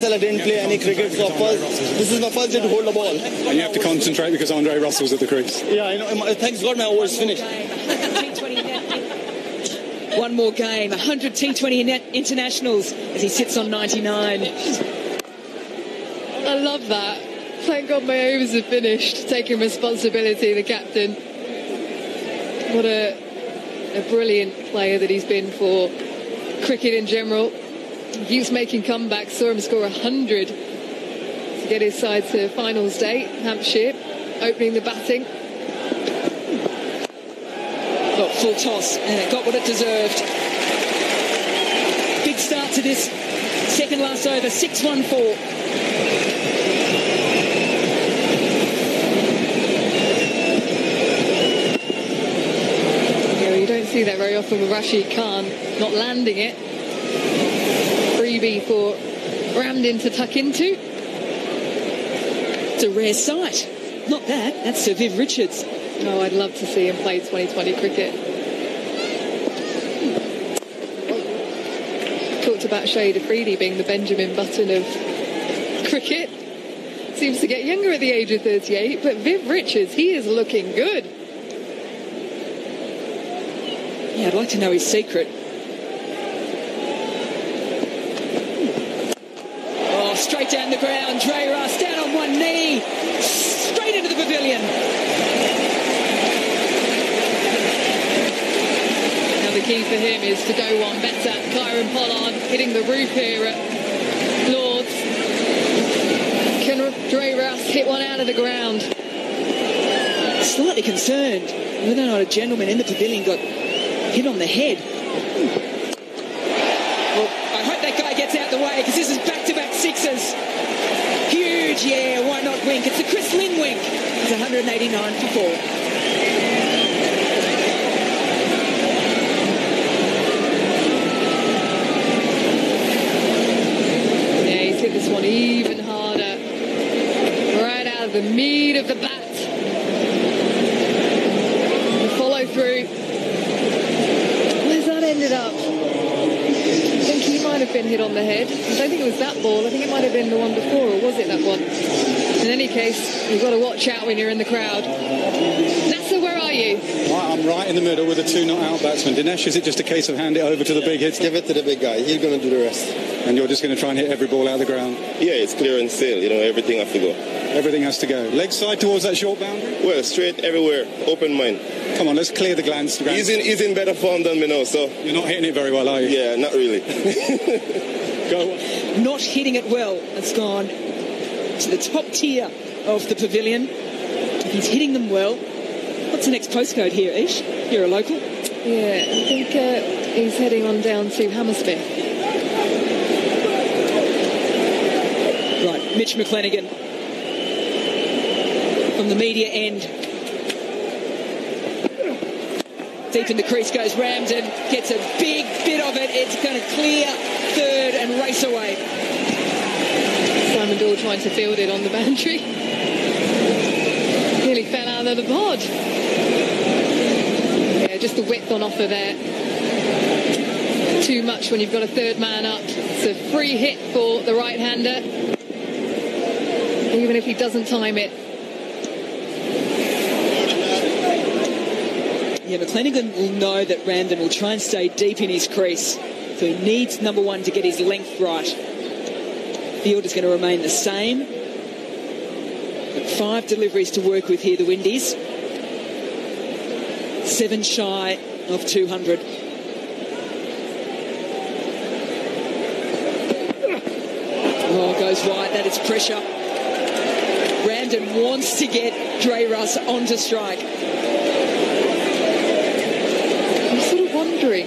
I didn't play any cricket, so this is my first day to hold the ball. And you have to concentrate because Andre Russell's at the crease. Yeah, I know. Thanks God my over is finished. One more game, 100 T20 internationals as he sits on 99. I love that. Thank God my overs are finished. Taking responsibility, the captain. What a brilliant player that he's been for cricket in general. He keeps making comebacks. Saw him score 100 to get his side to finals day. Hampshire opening the batting. Got full toss and it got what it deserved. Big start to this second last over, 6-1-4. You don't see that very often with Rashid Khan not landing it. Freebie for Ramdin to tuck into. It's a rare sight. Not that. That's Sir Viv Richards. Oh, I'd love to see him play 2020 cricket. Talked about Shahid Afridi being the Benjamin Button of cricket. Seems to get younger at the age of 38, but Viv Richards, he is looking good. Yeah, I'd like to know his secret. Oh, straight down the ground. Dre Russ down on one knee. Straight into the pavilion. Now the key for him is to go one better. Kyron Pollard hitting the roof here at Lord's. Can Dre Russ hit one out of the ground? Slightly concerned whether or not a gentleman in the pavilion got hit on the head. Well, I hope that guy gets out the way because this is back-to-back sixes. Huge, yeah, why not wink? It's the Chris Lynn wink. It's 189 for 4. Yeah, he's hit this one even harder. Right out of the meat of the bat. The follow through. Where's that ended up? I think he might have been hit on the head. I don't think it was that ball. I think it might have been the one before, or was it that one? In any case, you've got to watch out when you're in the crowd. Nasa, where are you? I'm right in the middle with a 2 not out batsman. Dinesh, is it just a case of hand it over to the big hits? Give it to the big guy. He's going to do the rest. And you're just going to try and hit every ball out of the ground? Yeah, it's clear and sail. You know, everything has to go. Everything has to go. Leg side towards that short boundary? Well, straight everywhere. Open mind. Come on, let's clear the glance. He's in better form than me now, so... You're not hitting it very well, are you? Yeah, not really. Go on. Not hitting it well. It's gone to the top tier of the pavilion. If he's hitting them well. What's the next postcode here, Ish? You're a local? Yeah, I think he's heading on down to Hammersmith. Right, Mitch McClenaghan from the media end. Deep in the crease goes Ramsden, gets a big bit of it. It's going to clear third and race away. Simon Dahl trying to field it on the boundary. Nearly fell out of the pod. Yeah, just the width on offer there. Too much when you've got a third man up. It's a free hit for the right-hander. Even if he doesn't time it. Yeah, McClenaghan will know that Ramsden will try and stay deep in his crease. So he needs, number one, to get his length right. Field is going to remain the same. But 5 deliveries to work with here, the Windies. 7 shy of 200. Oh, goes wide. That is pressure. Ramsden wants to get Dre Russ onto strike. I'm sort of wondering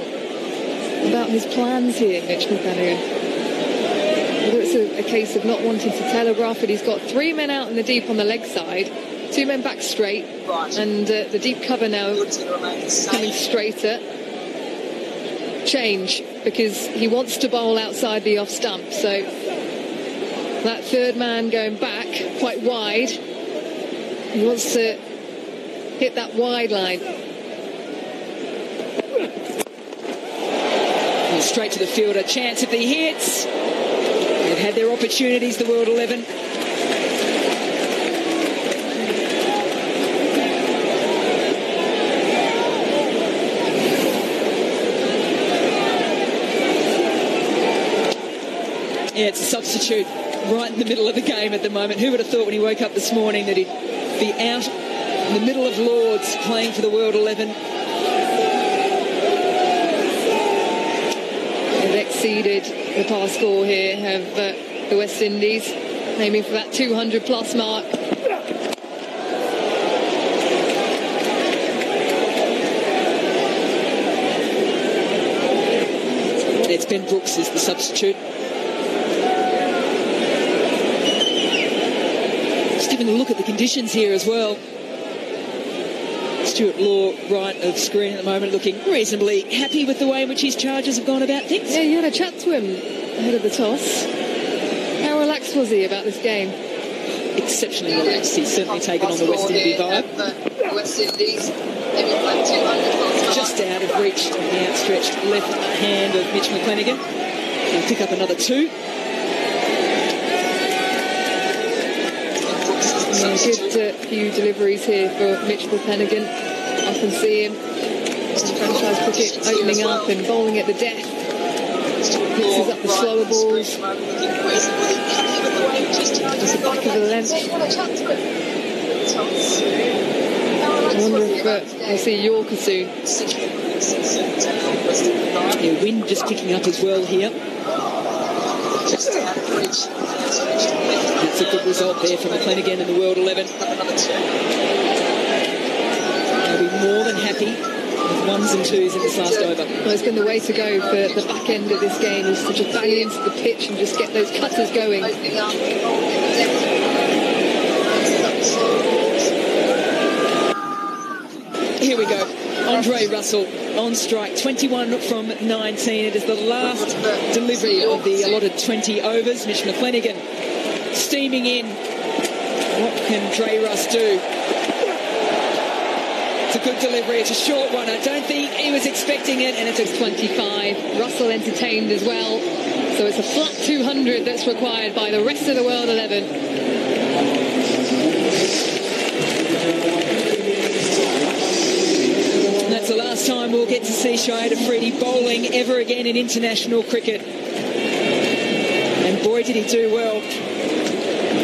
about his plans here, Mitch McClenaghan. Whether it's a case of not wanting to telegraph it. He's got 3 men out in the deep on the leg side, 2 men back straight, and the deep cover now coming straighter. Change, because he wants to bowl outside the off stump, so that third man going back quite wide. He wants to hit that wide line. Straight to the fielder. Chance if he hits. It had their opportunities, the World 11. Yeah, it's a substitute right in the middle of the game at the moment. Who would have thought when he woke up this morning that he'd be out in the middle of Lords playing for the World 11? They've exceeded the past score here, have the West Indies, aiming for that 200-plus mark. It's Ben Brooks is the substitute. Just having a look at the conditions here as well. Stuart Law, right of screen at the moment, looking reasonably happy with the way in which his charges have gone about things. Yeah, you had a chat to him ahead of the toss. How relaxed was he about this game? Exceptionally relaxed. He's certainly taken on the West Indies vibe. West Indies, just out of reach of the outstretched left hand of Mitch McClenaghan. He'll pick up another 2. Good few deliveries here for Mitch McClenaghan. I can see him in franchise cricket opening up and bowling at the death. Mixes up the slower balls. Just the back of the length. I wonder if we'll see Yorker soon. Yeah, wind just picking up as well here. That's a good result there from McClenaghan in the World 11. They'll be more than happy with 1s and 2s in this last over. Well, it's been the way to go for the back end of this game, is to just bang into the pitch and just get those cutters going. Here we go. Andre Russell on strike, 21 from 19. It is the last delivery of the allotted 20 overs. Mitch McClenaghan steaming in. What can Dre Russ do? It's a good delivery. It's a short one. I don't think he was expecting it, and it's a 25. Russell entertained as well. So it's a flat 200 that's required by the rest of the World 11. That's the last time we'll get to see Shahid Afridi bowling ever again in international cricket. And boy, did he do well.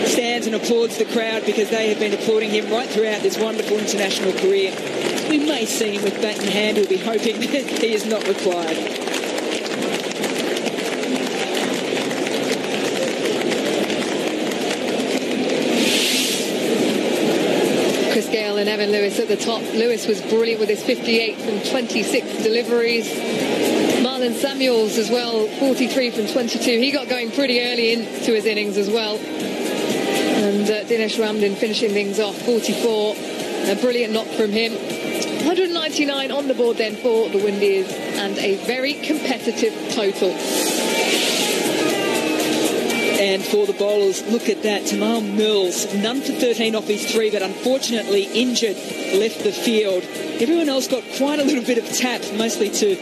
Stands and applauds the crowd because they have been applauding him right throughout this wonderful international career. We may see him with bat in hand. We'll be hoping that he is not required. Chris Gale and Evan Lewis at the top. Lewis was brilliant with his 58 from 26 deliveries. Marlon Samuels as well, 43 from 22. He got going pretty early into his innings as well. And Dinesh Ramdin finishing things off, 44. A brilliant knock from him. 199 on the board then for the Windies, and a very competitive total. And for the bowlers, look at that. Tamal Mills, none for 13 off his 3, but unfortunately injured, left the field. Everyone else got quite a little bit of tap, mostly to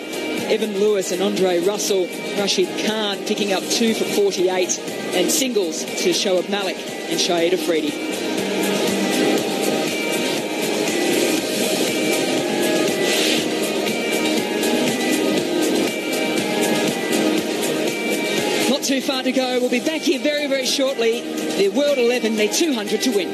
Evan Lewis and Andre Russell. Rashid Khan picking up 2 for 48, and singles to Shoaib Malik and Shahid Afridi. Too far to go. We'll be back here very, very shortly. The World 11, they're 200 to win.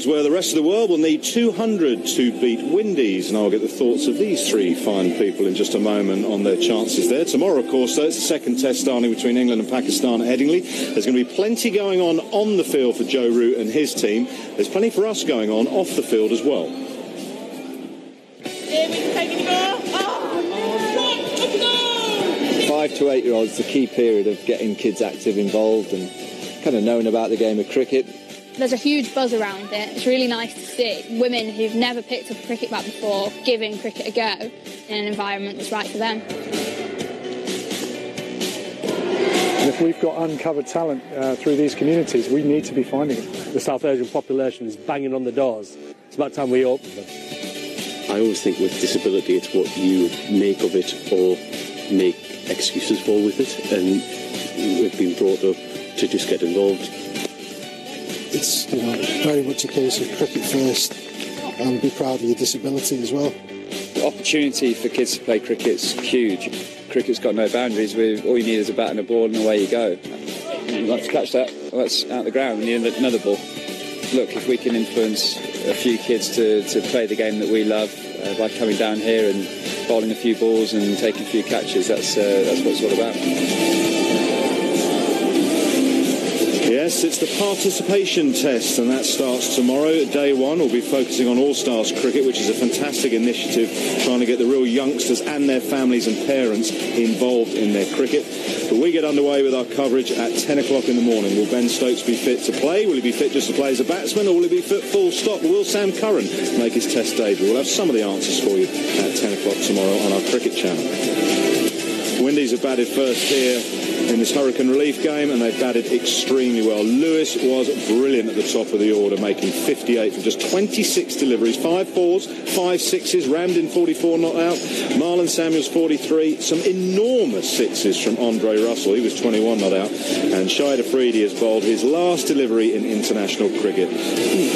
where the rest of the world will need 200 to beat Windies. And I'll get the thoughts of these three fine people in just a moment on their chances there. Tomorrow, of course, though, it's the second test starting between England and Pakistan at Headingley. There's going to be plenty going on the field for Joe Root and his team. There's plenty for us going on off the field as well. 5 to 8 year olds, the key period of getting kids active, involved and kind of knowing about the game of cricket. There's a huge buzz around it. It's really nice to see women who've never picked up a cricket bat before giving cricket a go in an environment that's right for them. And if we've got uncovered talent through these communities, we need to be finding it. The South Asian population is banging on the doors. It's about time we open them. I always think with disability it's what you make of it or make excuses for with it, and we've been brought up to just get involved. It's very much a case of cricket first and be proud of your disability as well. The opportunity for kids to play cricket's huge. Cricket's got no boundaries. All you need is a bat and a ball and away you go. You'd like to catch that, well, that's out the ground, we need another ball. Look, if we can influence a few kids to play the game that we love by coming down here and bowling a few balls and taking a few catches, that's what it's all about. Yes, it's the participation test, and that starts tomorrow. Day one will be focusing on All-Stars cricket, which is a fantastic initiative, trying to get the real youngsters and their families and parents involved in their cricket. But we get underway with our coverage at 10 o'clock in the morning. Will Ben Stokes be fit to play? Will he be fit just to play as a batsman, or will he be fit full stop? Will Sam Curran make his test debut? We'll have some of the answers for you at 10 o'clock tomorrow on our cricket channel. Windies have batted first here in this hurricane relief game, and they've batted extremely well. Lewis was brilliant at the top of the order, making 58 from just 26 deliveries, 5 fours, 5 sixes, rammed in 44 not out. Marlon Samuels 43, some enormous sixes from Andre Russell, he was 21 not out, and Shahid Afridi has bowled his last delivery in international cricket.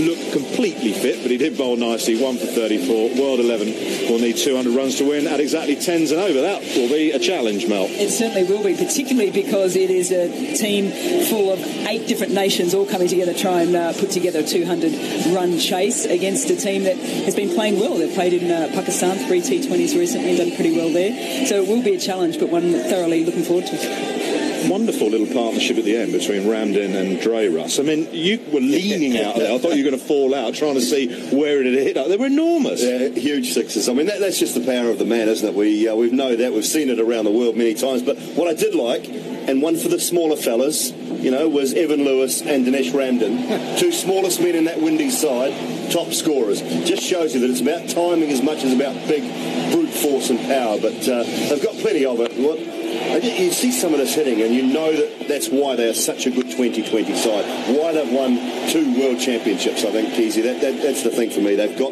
Looked completely fit, but he did bowl nicely, 1 for 34. World 11 will need 200 runs to win at exactly 10s and over. That will be a challenge, Mel. It certainly will be, particularly because it is a team full of 8 different nations all coming together to try and put together a 200-run chase against a team that has been playing well. They've played in Pakistan, 3 T20s recently, and done pretty well there. So it will be a challenge, but one thoroughly looking forward to. Wonderful little partnership at the end between Ramdin and Dre Russ. I mean, you were leaning out there. I thought you were going to fall out trying to see where it had hit. They were enormous. Yeah, huge sixes. I mean, that's just the power of the man, isn't it? We know that. We've seen it around the world many times. But what I did like, and one for the smaller fellas, was Evan Lewis and Dinesh Ramdin, 2 smallest men in that Windies side, top scorers. Just shows you that it's about timing as much as about big brute force and power. But they've got plenty of it. You see some of this hitting, and you know that's why they are such a good 2020 side. Why they've won 2 world championships, I think, Keezy. That's the thing for me. They've got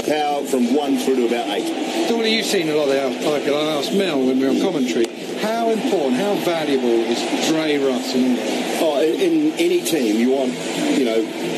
power from 1 through to about 8. Donnie, you've seen a lot of the IPL. I asked Mel when we were on commentary, how important, how valuable is Dre Russ in England? In any team, you want,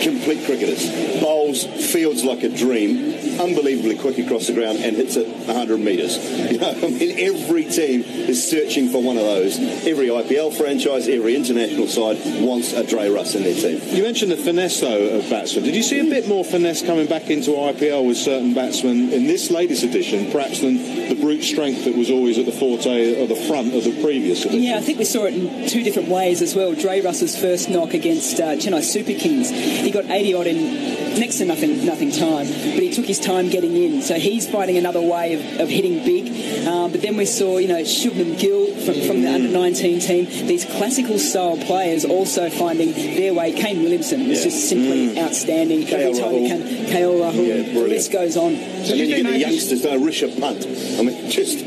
complete cricketers. Bowls, fields like a dream, unbelievably quick across the ground and hits it 100 metres. Every team is searching for one of those. Every IPL franchise, every international side wants a Dre Russ in their team. You mentioned the finesse, though, of batsmen. Did you see a bit more finesse coming back into IPL with certain batsmen in this latest edition, perhaps than the brute strength that was always at the forte of the front of the previous edition? Yeah, I think we saw it in 2 different ways as well. Dre Russ's first knock against Chennai Super Kings, he got 80-odd in next to nothing time, but he took his time getting in. So he's finding another way of hitting big. But then we saw, Shubman Gill from the under-19 team, these classical style players also finding their way. Kane Williamson was just simply outstanding. Every time he came, KL Rahul, the list goes on. And then you get the youngsters, Rishabh Pant. I mean, just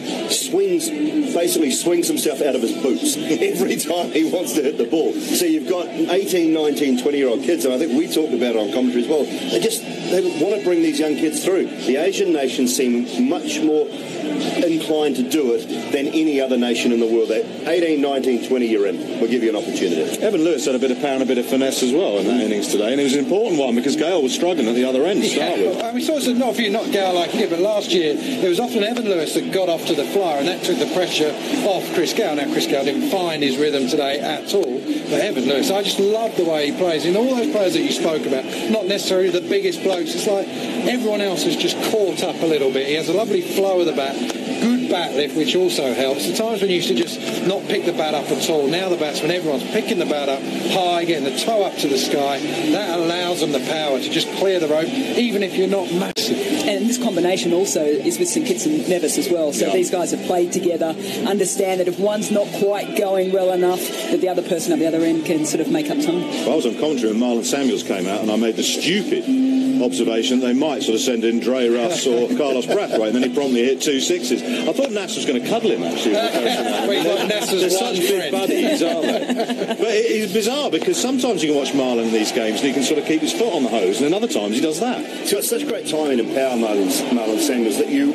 basically swings himself out of his boots every time he wants to hit the ball. So you've got 18, 19, 20-year-old kids, and I think we talked about it on commentary as well. They want to bring these young kids through. The Asian nations seem much more inclined to do it than any other nation in the world. That 18, 19, 20 you're in, we'll give you an opportunity. Evan Lewis had a bit of power and a bit of finesse as well in that innings today, and it was an important one because Gale was struggling at the other end to start with. We saw it not Gale like here, but last year it was often Evan Lewis that got off to the flyer, and that took the pressure off Chris Gale. Now Chris Gale didn't find his rhythm today at all, But Evan Lewis, I just love the way he plays. And all those players that you spoke about, not necessarily the biggest blokes, it's like everyone else has just caught up a little bit. He has a lovely flow of the bat, good bat lift, which also helps. The times when you used to just not pick the bat up at all, now the batsman, everyone's picking the bat up high, getting the toe up to the sky. That allows them the power to just clear the rope, even if you're not massive. And this combination also is with St Kitts and Nevis as well. So these guys have played together, understand that if one's not quite going well enough, that the other person at the other end can sort of make up time. Well, I was on commentary when Marlon Samuels came out, and I made the stupid observation they might sort of send in Dre Russ or Carlos Brathwaite, and then he promptly hit 2 sixes. I thought Nass was going to cuddle him, actually. They're such big buddies, aren't they? But it's bizarre, because sometimes you can watch Marlon in these games and he can sort of keep his foot on the hose, and then other times he does that. He's got such great timing and power, Marlon Samuels, that you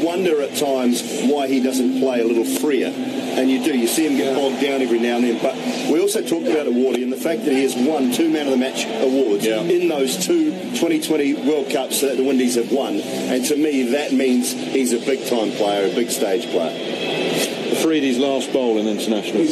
wonder at times why he doesn't play a little freer. And you do. You see him get bogged down every now and then. But we also talked about Awardy and the fact that he has won 2 Man of the Match awards in those 2 2020 World Cups that the Windies have won. And to me, that means he's a big-time player, a big-stage player. Freedy's last bowl in international. I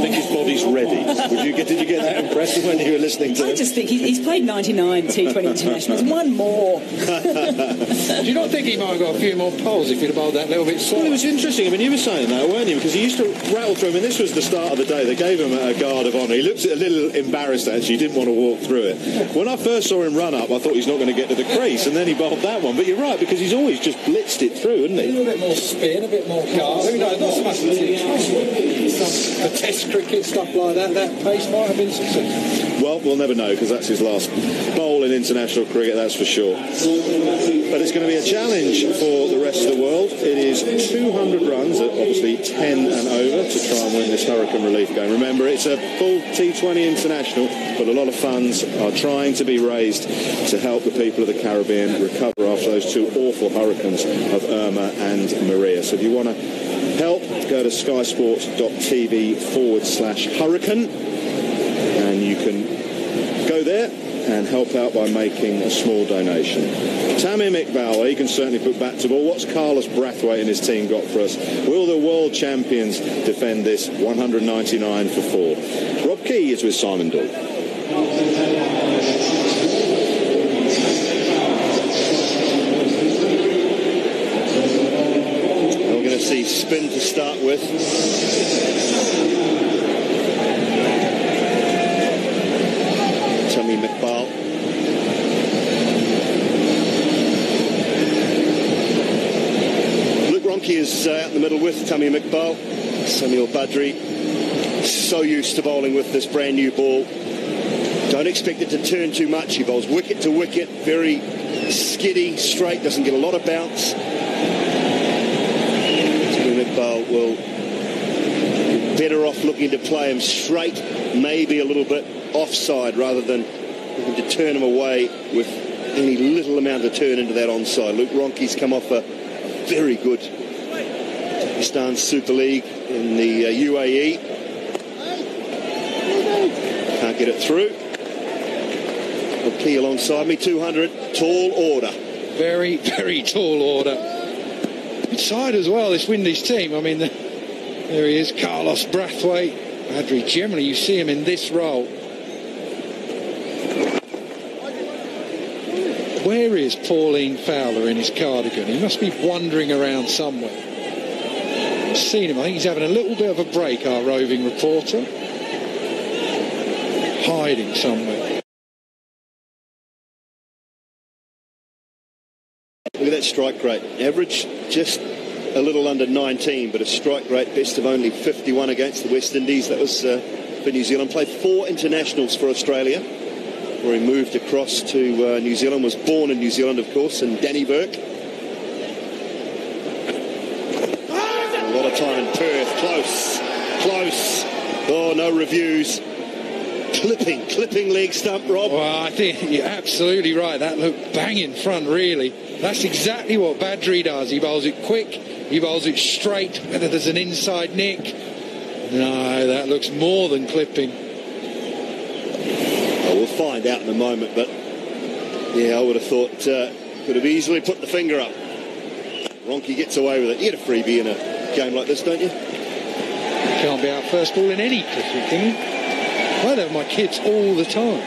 think his body's ready. Did you get that impression when you were listening to him? I just think he's played 99 T20 internationals, one more. Do you not think he might have got a few more poles if he'd have bowled that little bit slower? Well, it was interesting. I mean, you were saying that, weren't you? Because he used to rattle through him, and this was the start of the day. They gave him a guard of honour. He looked a little embarrassed, actually. He didn't want to walk through it. When I first saw him run up, I thought he's not going to get to the crease, and then he bowled that one. But you're right, because he's always just blitzed it through, hasn't he? A little bit more spin, a bit more guard. Not so much for Test cricket, stuff like that, that pace might have been successful. Well, we'll never know, because that's his last bowl in international cricket, that's for sure. But it's going to be a challenge for the rest of the world. It is 200 runs at obviously 10 and over to try and win this hurricane relief game. Remember, it's a full T20 international, but a lot of funds are trying to be raised to help the people of the Caribbean recover after those 2 awful hurricanes of Irma and Maria. So if you want to help, go to skysports.tv/hurricane, and you can go there and help out by making a small donation. Tamim Iqbal, he can certainly put bat to ball. What's Carlos Brathwaite and his team got for us? Will the world champions defend this 199 for 4? Rob Key is with Simon Dahl. We're going to see spin to start with. Tamim Iqbal. Luke Ronke is out in the middle with Tamim Iqbal. Samuel Badri, so used to bowling with this brand new ball. Don't expect it to turn too much. He bowls wicket to wicket, very skiddy, straight, doesn't get a lot of bounce. Tamim Iqbal will be better off looking to play him straight, maybe a little bit offside, rather than looking to turn him away with any little amount of turn into that onside. Luke Ronke's come off a very good Pakistan Super League in the UAE. Can't get it through. Key alongside me, 200, tall order. Very, very tall order. Good side as well, this Windies team. I mean, there he is, Carlos Brathwaite. Badri, generally you see him in this role. Where is Pauline Fowler in his cardigan? He must be wandering around somewhere. I've seen him. I think he's having a little bit of a break, our roving reporter. Hiding somewhere. Look at that strike rate. Average just a little under 19, but a strike rate best of only 51 against the West Indies. That was for New Zealand. Played 4 internationals for Australia, where he moved across to New Zealand. Was born in New Zealand, of course, in Dannyburg. A lot of time in Perth. Close. Oh, no reviews. Clipping leg stump, Rob. Well, I think you're absolutely right. That looked bang in front, really. That's exactly what Badri does. He bowls it quick, he bowls it straight, whether there's an inside nick. No, that looks more than clipping. Well, we'll find out in a moment, but yeah, I would have thought could have easily put the finger up. Ronke gets away with it. You get a freebie in a game like this, don't you? Can't be out first ball in any cricket, can you? play that with my kids all the time.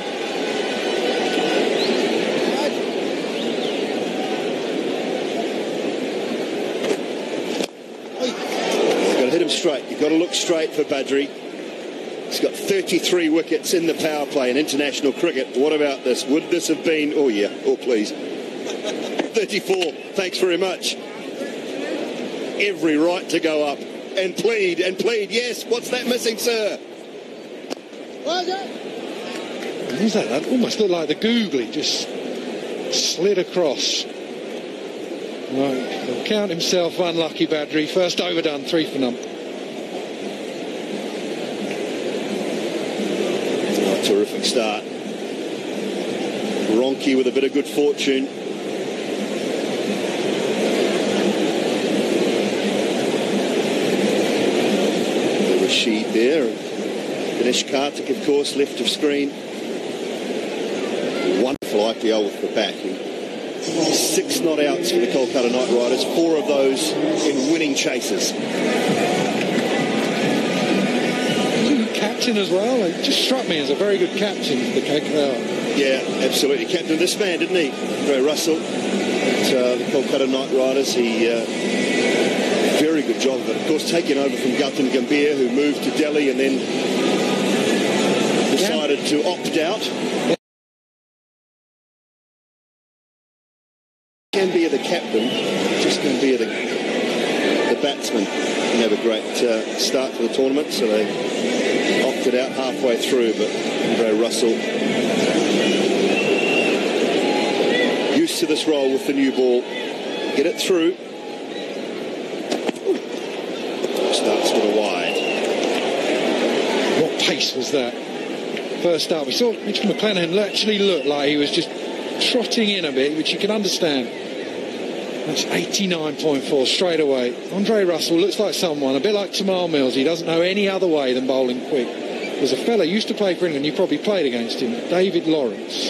You've got to hit him straight. You've got to look straight for Badri. He's got 33 wickets in the power play in international cricket. What about this? Would this have been... Oh, yeah. Oh, please. 34. Thanks very much. Every right to go up and plead and plead. Yes, what's that missing, sir? What was that? That almost looked like the googly just slid across. Right, he'll count himself unlucky, Badri. First overdone, 3 for none. Oh, terrific start. Ronke with a bit of good fortune. Rashid there. Dinesh Karthik, of course, left of screen. Wonderful IPL with the bat. 6 not outs for the Kolkata Knight Riders, 4 of those in winning chases. Good captain as well. He just struck me as a very good captain for the KKR. Yeah, absolutely. Captain this man, didn't he? Andre Russell. At, the Kolkata Knight Riders. He very good job of it. Of course, taking over from Gautam Gambhir, who moved to Delhi and then decided to opt out. Gambhir the captain, just Gambhir the batsman. Didn't have a great start to the tournament, so they opted out halfway through, but Andre Russell used to this role with the new ball. Get it through. Starts with a wide. What pace was that? First up, we saw Mitchell McClenaghan actually looked like he was just trotting in a bit, which you can understand. That's 89.4 straight away. Andre Russell looks like someone, a bit like Tamal Mills. He doesn't know any other way than bowling quick. There's a fella who used to play for England, you probably played against him, David Lawrence,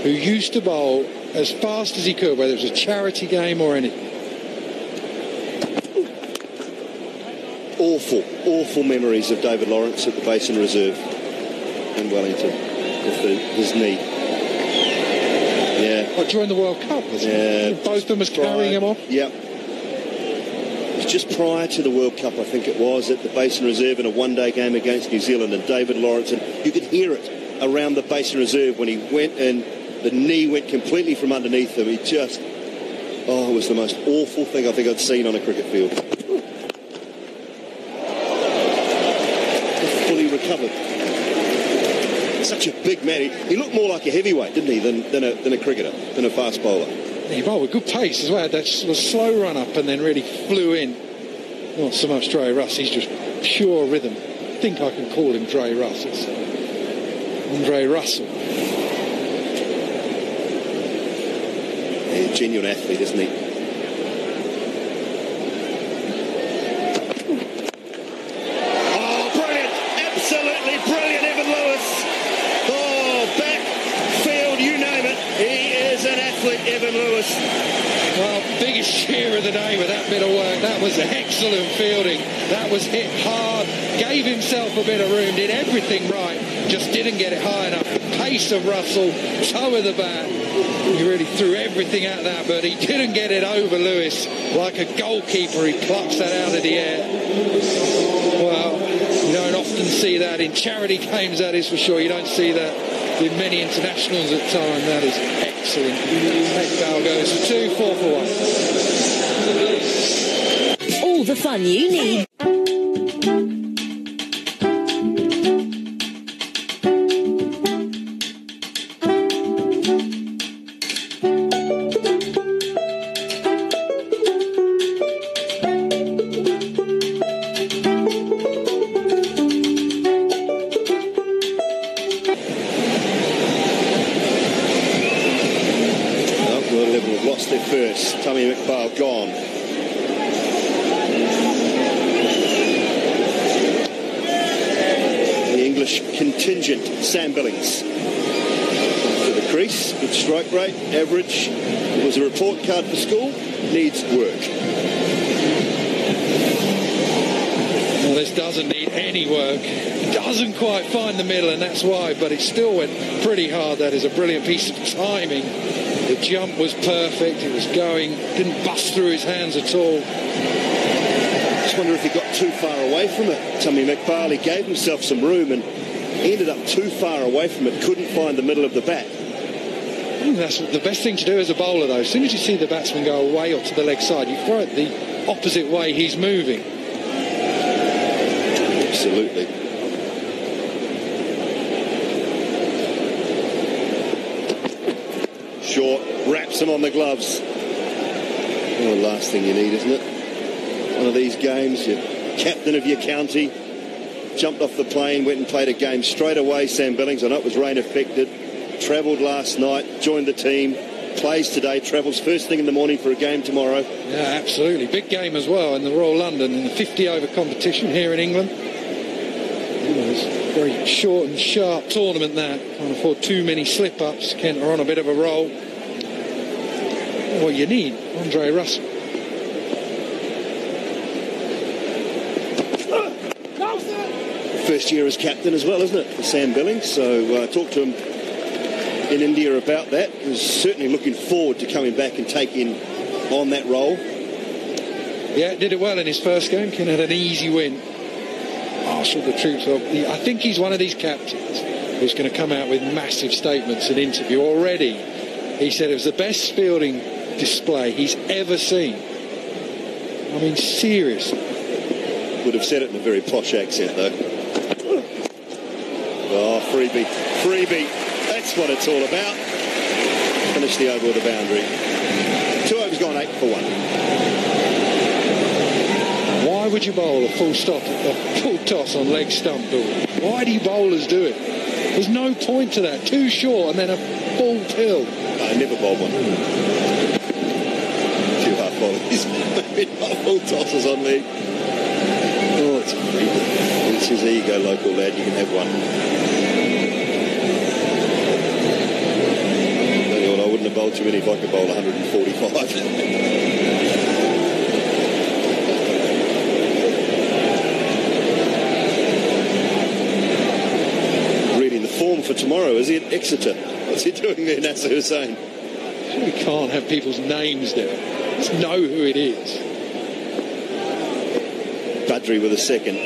who used to bowl as fast as he could, whether it was a charity game or anything. Awful memories of David Lawrence at the Basin Reserve in Wellington with his knee. Yeah. Oh, during the World Cup, wasn't it? Both of them was carrying him off? Yep. It was just prior to the World Cup, I think it was, at the Basin Reserve in a one-day game against New Zealand, and David Lawrence, and you could hear it around the Basin Reserve when he went and the knee went completely from underneath him. He just, it was the most awful thing I think I'd seen on a cricket field. Fully recovered. Such a big man. He looked more like a heavyweight, didn't he, than a cricketer, than a fast bowler. He bowled with good pace as well. That was slow run up and then really flew in. Not so much Dre Russ, he's just pure rhythm. I think I can call him Dre Russ. It's Andre Russell. Yeah, genuine athlete, isn't he? Oh, brilliant! Absolutely brilliant, Evan Lewis. Oh, backfield, you name it. He is an athlete, Evan Lewis. Well, biggest cheer of the day with that bit of work. That was excellent fielding. That was hit hard, gave himself a bit of room, did everything right, just didn't get it high enough. The pace of Russell, toe of the bat. He really threw everything at that, but he didn't get it over Lewis. Like a goalkeeper, he plucks that out of the air. Well, you don't often see that in charity games, that is for sure. You don't see that with many internationals at time. That is excellent. That goal goes for 2, 4 for 1. All the fun you need. First, Tommy McBail gone. The English contingent, Sam Billings. To the crease, good strike rate, average. It was a report card for school, needs work. Well, this doesn't need any work. Doesn't quite find the middle, and that's why, but it still went pretty hard. That is a brilliant piece of timing. The jump was perfect. It was going, didn't bust through his hands at all. Just wonder if he got too far away from it. Tommy McFarlane gave himself some room and ended up too far away from it. Couldn't find the middle of the bat. That's the best thing to do as a bowler, though. As soon as you see the batsman go away or to the leg side, you throw it the opposite way he's moving. Absolutely. Short, wraps him on the gloves. Well, the last thing you need, isn't it? One of these games, you're captain of your county, jumped off the plane, went and played a game straight away. Sam Billings, I know it was rain affected, travelled last night, joined the team, plays today, travels first thing in the morning for a game tomorrow. Yeah, absolutely. Big game as well in the Royal London in the 50 over competition here in England. It's a very short and sharp tournament that. Can't afford too many slip-ups. Kent are on a bit of a roll. What you need, Andre Russell. First year as captain as well, isn't it, for Sam Billings? So I talked to him in India about that. He was certainly looking forward to coming back and taking on that role. Yeah, did it well in his first game. Kent had an easy win. Marshalled the troops up. I think he's one of these captains who's going to come out with massive statements and interview. Already, he said it was the best fielding display he's ever seen. I mean, seriously. Would have said it in a very posh accent, though. Oh, freebie. That's what it's all about. Finish the over with a boundary. 2 overs gone, 8 for 1. Why would you bowl a full toss on leg stump ball? Why do you bowlers do it? There's no point to that. Too short and then a full pill. I never bowled one. Few half volleys. Maybe not full tosses on leg. Oh, it's a freebie. He says, there you go, local lad, you can have one. I wouldn't have bowled too many if I could bowl 145. Form for tomorrow, is he at Exeter? What's he doing there, Nasser Hussain? We can't have people's names there. Let's know who it is. Badri with a second.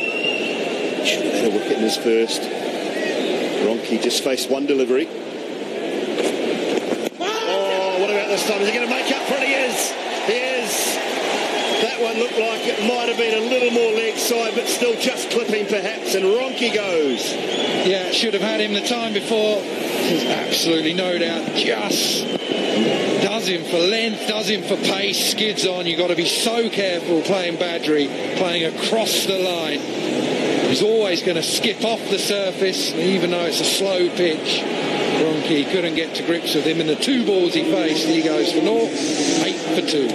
Should have had a wicket in his first. Ronke just faced one delivery. Oh, what about this time? Is he going to make up for it? He is. That one looked like it might have been a little more leg side, but still just clipping perhaps, and Ronke goes. Yeah, should have had him the time before. There's absolutely no doubt. Just does him for length, does him for pace, skids on. You've got to be so careful playing Badri, playing across the line. He's always going to skip off the surface, even though it's a slow pitch. Ronke couldn't get to grips with him. In the 2 balls he faced, he goes for 0, 8 for 2.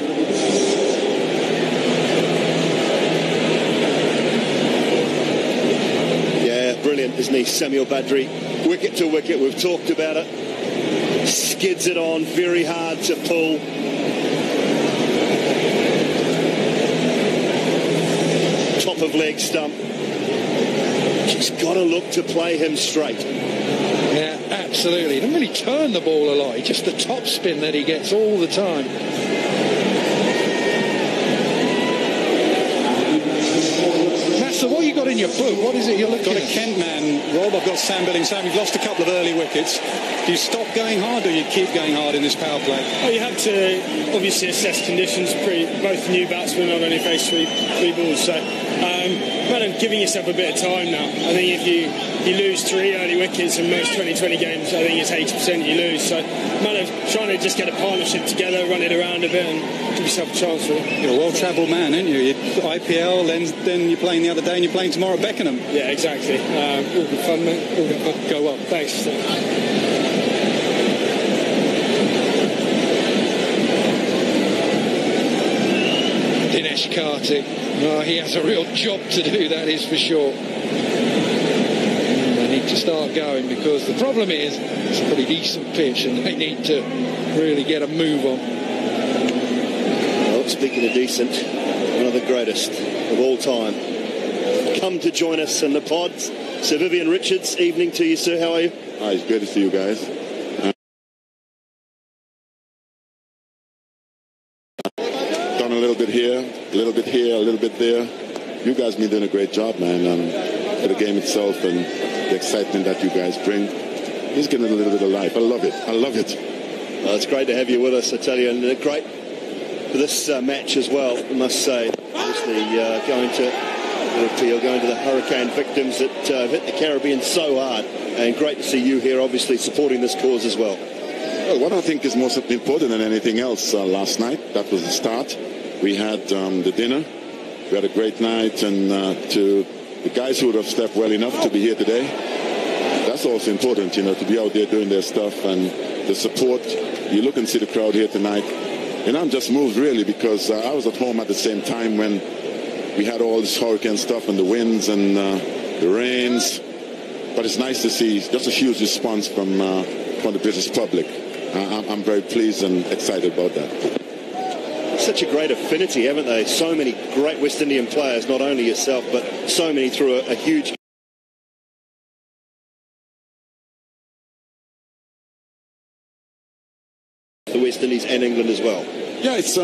Brilliant, isn't he, Samuel Badri? Wicket to wicket, we've talked about it. Skids it on, very hard to pull. Top of leg stump. Just got to look to play him straight. Yeah, absolutely. He doesn't really turn the ball a lot. Just the top spin that he gets all the time. So what you got in your book? What is it you're looking at? Got a Kent man, Rob. I've got Sam Billings. Sam, you've lost a couple of early wickets. Do you stop going hard or you keep going hard in this power play? Well, you have to obviously assess conditions. Both new batsmen have only faced three balls, so matter of giving yourself a bit of time now. I think if you lose 3 early wickets in most 2020 games, I think it's 80% you lose. So matter of trying to just get a partnership together, run it around a bit, and give yourself a chance. Really. You're a well-travelled man, aren't you? IPL, then you're playing the other day, and you're playing tomorrow at Beckenham. Yeah, exactly. All good fun, mate. All good fun. Go well. Thanks. Dinesh Karthik. No, he has a real job to do, that is for sure. They need to start going because the problem is it's a pretty decent pitch and they need to really get a move on. Well, speaking of decent, one of the greatest of all time, come to join us in the pods. Sir Vivian Richards, evening to you, sir. How are you? Hi, it's good to see you guys. Done a little bit here, a little bit here, a little bit there. You guys been doing a great job, man, for the game itself and the excitement that you guys bring. Just giving it a little bit of life. I love it. I love it. Well, it's great to have you with us, I tell you, and great for this match as well, I must say. Obviously, going to the hurricane victims that hit the Caribbean so hard, and great to see you here, obviously, supporting this cause as well. Well, what I think is most important than anything else last night, that was the start. We had the dinner. We had a great night, and to the guys who would have stepped well enough to be here today, that's also important, to be out there doing their stuff and the support. You look and see the crowd here tonight, and I'm just moved really because I was at home at the same time when we had all this hurricane stuff and the winds and the rains. But it's nice to see just a huge response from the British public. I'm very pleased and excited about that. Such a great affinity, haven't they? So many great West Indian players, not only yourself, but so many through a huge... the West Indies and England as well. Yeah, it's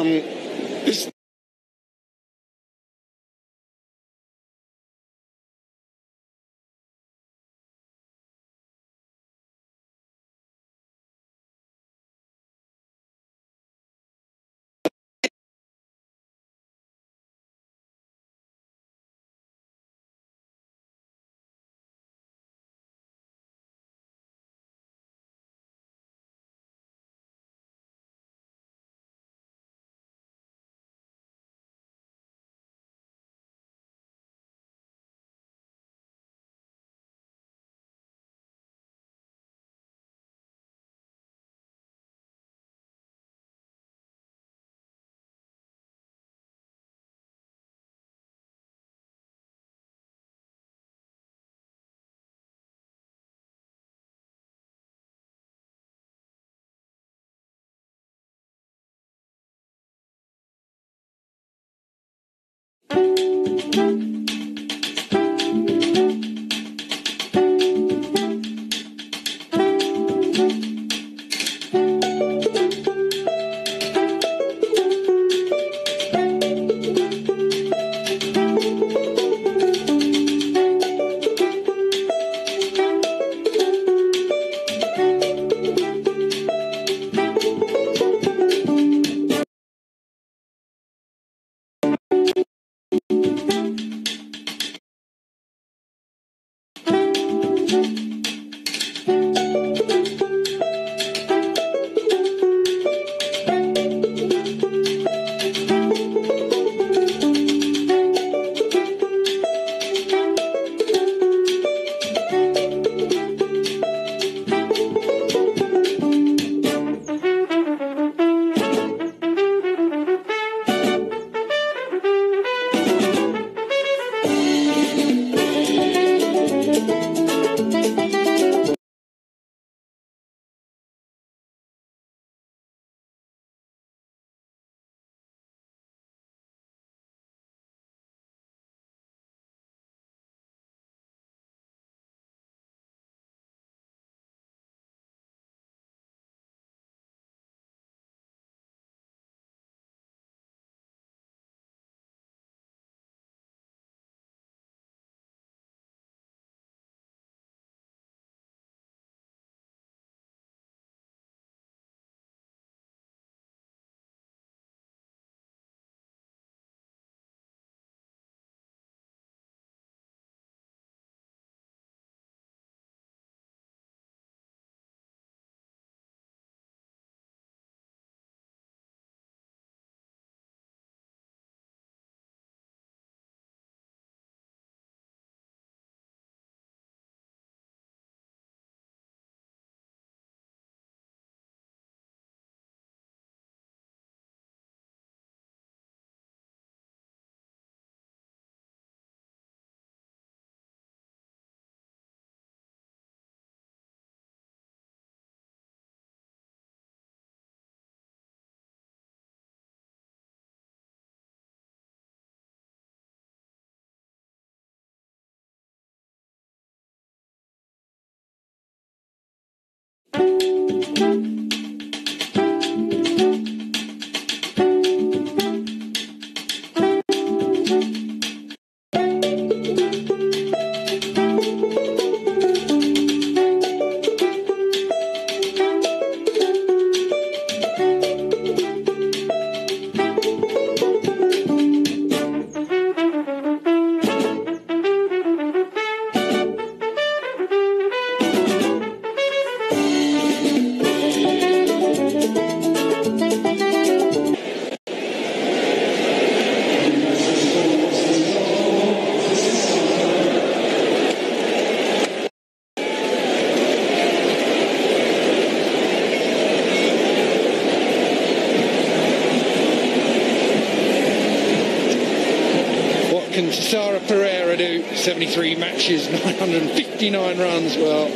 Can Sarah Pereira do? 73 matches, 959 runs. Well,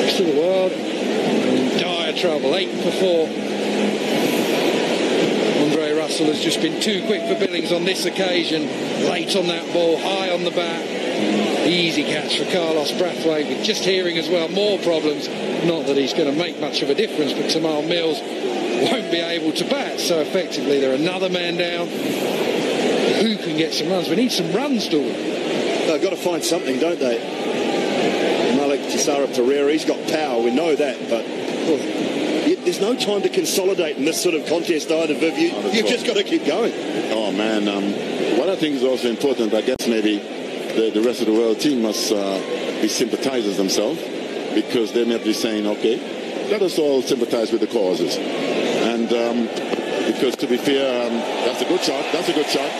rest of the world in dire trouble. 8 for 4. Andre Russell has just been too quick for Billings on this occasion. Late on that ball, high on the bat. Easy catch for Carlos Brathwaite, with just hearing as well. More problems. Not that he's going to make much of a difference, but Tamal Mills won't be able to bat. So effectively, they're another man down. Who can get some runs? We need some runs, do we? They've got to find something, don't they? Malik Tisara Pereira, he's got power, we know that, but there's no time to consolidate in this sort of contest either, Viv. You've just got to keep going. Oh, man. What I think is also important, I guess maybe the rest of the world team must be sympathizers themselves, because they may be saying, okay, let us all sympathize with the causes. And because, to be fair, that's a good shot. That's a good shot.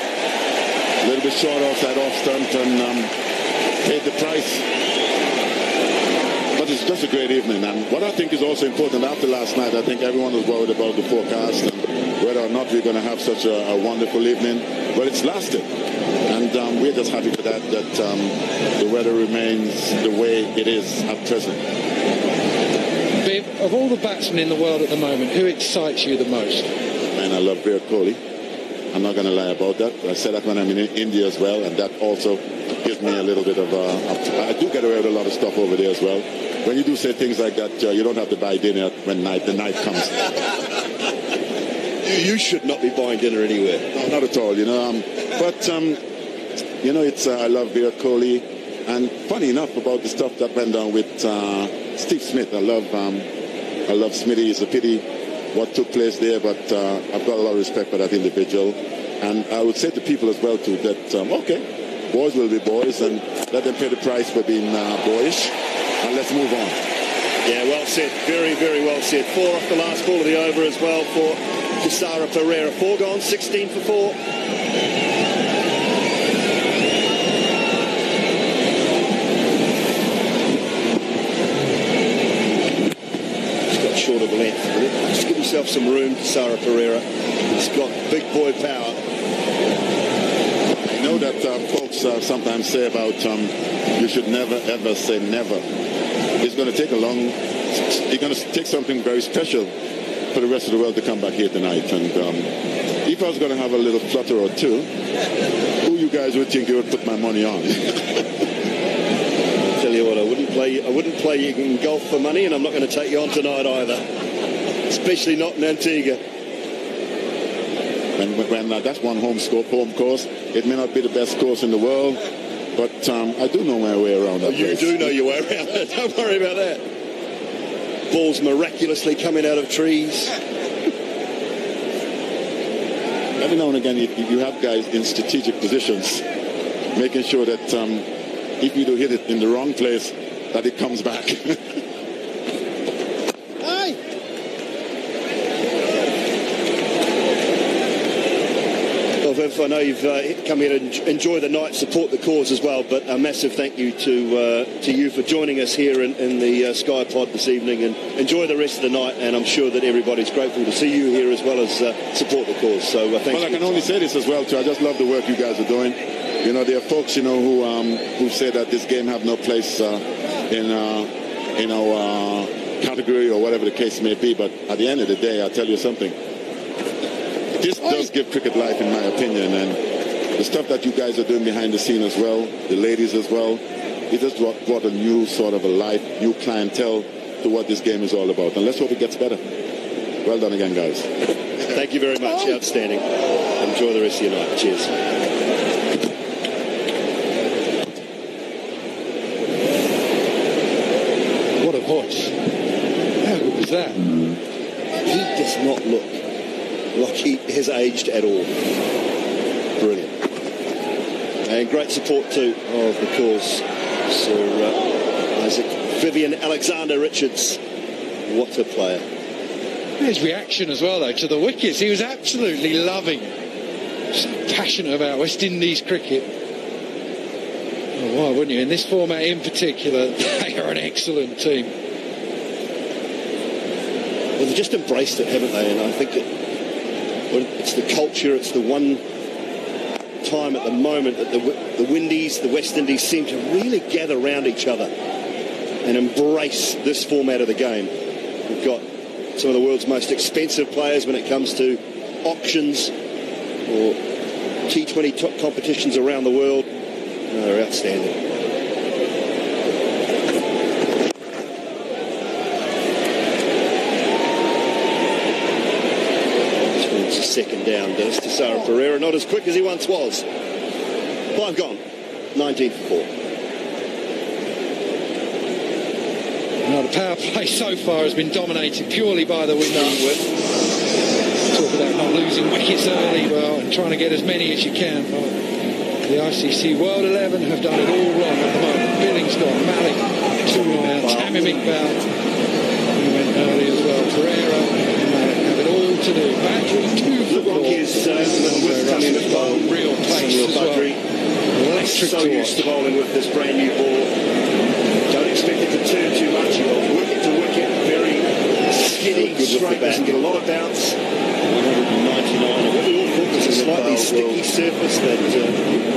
A little bit short off that off stunt and paid the price. But it's just a great evening. And what I think is also important after last night, I think everyone was worried about the forecast and whether or not we're going to have such a wonderful evening. Well, it's lasted. And we're just happy for that the weather remains the way it is at present. Viv, of all the batsmen in the world at the moment, who excites you the most? Man, I love Virat Kohli. I'm not going to lie about that. I said that when I'm in India as well, and that also gives me a little bit of I do get away with a lot of stuff over there as well. When you do say things like that, you don't have to buy dinner when the night comes. You should not be buying dinner anywhere. No, not at all, you know. It's I love Virat Kohli, and funny enough about the stuff that went down with Steve Smith. I love Smithy. It's a pity what took place there, but I've got a lot of respect for that individual. And I would say to people as well too that okay, boys will be boys, and let them pay the price for being boyish, and let's move on. Yeah, well said. Very, very well said. 4 off the last ball of the over as well for Tisara Pereira. 4 gone, 16 for 4. Short of length. Just give yourself some room, Tisara Pereira. He's got big boy power. I know that folks sometimes say about you should never ever say never. It's going to take it's going to take something very special for the rest of the world to come back here tonight. And if I was going to have a little flutter or two, who you guys would think you would put my money on? Tell you what, I wouldn't play you in golf for money, and I'm not going to take you on tonight either, especially not in Antigua. When that's one home course, it may not be the best course in the world, but I do know my way around that place. You do know your way around it. Don't worry about that. Balls miraculously coming out of trees. Every now and again, you have guys in strategic positions, making sure that if you do hit it in the wrong place, that it comes back. Well, Viv, I know you've come here to enjoy the night, support the cause as well, but a massive thank you to you for joining us here in the Sky Pod this evening, and enjoy the rest of the night, and I'm sure that everybody's grateful to see you here as well as support the cause. So thank you. Well, I can only say this as well, too. I just love the work you guys are doing. You know, there are folks, who say that this game have no place in our category or whatever the case may be. But at the end of the day, I'll tell you something. This does give cricket life, in my opinion. And the stuff that you guys are doing behind the scene as well, the ladies as well, it just brought a new sort of a life, new clientele to what this game is all about. And let's hope it gets better. Well done again, guys. Thank you very much. Outstanding. Enjoy the rest of your night. Cheers. What a voice. How good was that? He does not look like he has aged at all. Brilliant. And great support too of the cause. Sir Isaac Vivian Alexander Richards. What a player. His reaction as well, though, to the wickets. He was absolutely loving. So passionate about West Indies cricket. Oh, why wouldn't you? In this format in particular, they are an excellent team. Well, they've just embraced it, haven't they? And I think it's the culture, it's the one time at the moment that the Windies, the West Indies seem to really gather around each other and embrace this format of the game. We've got some of the world's most expensive players when it comes to auctions or T20 competitions around the world. They're outstanding. Second down goes to Sarah Pereira, not as quick as he once was. 5 gone, 19 for 4. Now the power play so far has been dominated purely by the Windies. Talk about not losing wickets early, well, and trying to get as many as you can. Well, the ICC World 11 have done it all wrong at the moment. Billings gone, Malik, Tamim Iqbal, he went early as well. Pereira have it all to do. Badri 2 for ball. Real pace as well. Electric so used to bowling with this brand new ball. Don't expect it to turn too much. You've got wicket to wicket, very skinny, straight, doesn't get a lot of bounce. 199. What we all thought was a slightly sticky surface that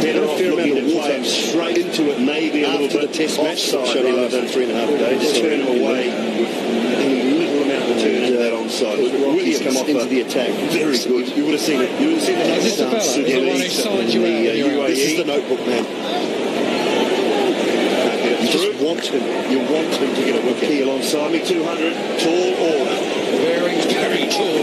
better off looking to play straight into it, maybe a little bit of the test match side rather than 3.5 days. Turn him away with any little amount of turn into that onside. Williams come off into the attack. Very good. You would have seen it. You would have seen the next stance in the UAE. This is the notebook man. You just want him. You want him to get a wicket. Alongside me, 200, tall order. Very, very tall.